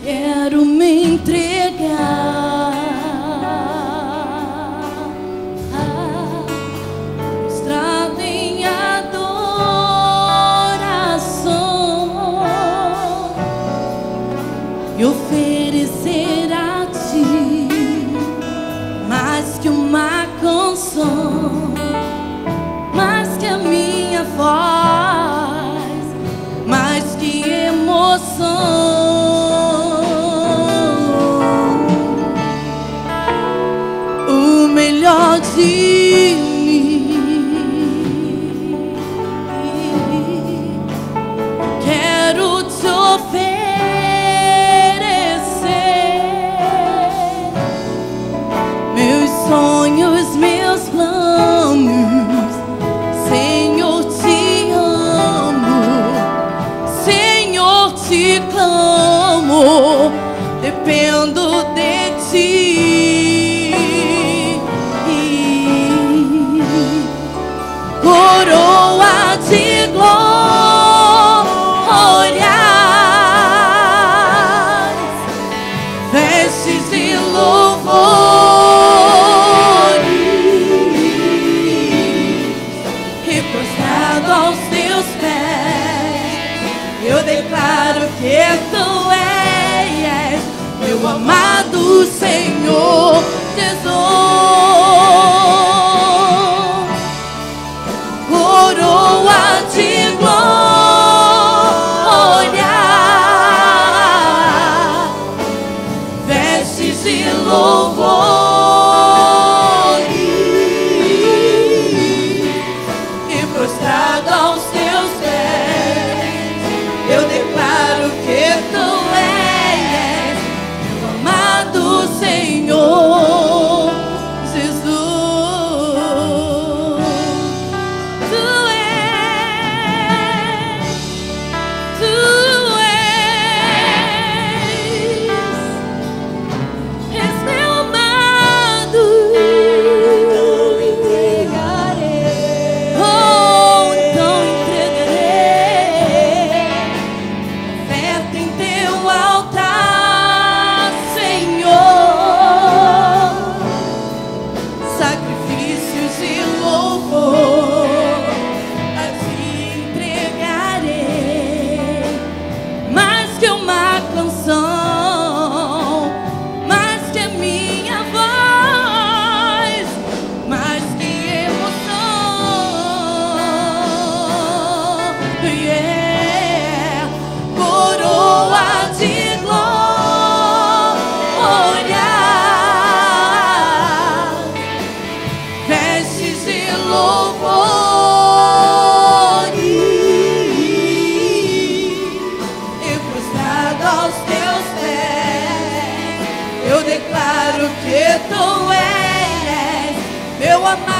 quero me entregar. Prostrado em adoração e oferecer a Ti mais que uma canção, mais que a minha voz, mais que emoção. O melhor de mim quero te oferecer, meus sonhos, meus planos. Senhor, te amo, Senhor, te clamo, dependo de Ti. Coroa de glórias, vestes de louvores, e prostrado aos Teus pés, eu declaro que Tu és meu amado Senhor Jesus. Coroa de glória, vestes de louvores, e prostrado aos Teus pés, eu declaro que Tu és meu amado Senhor Jesus. Eu declaro que Tu és meu amado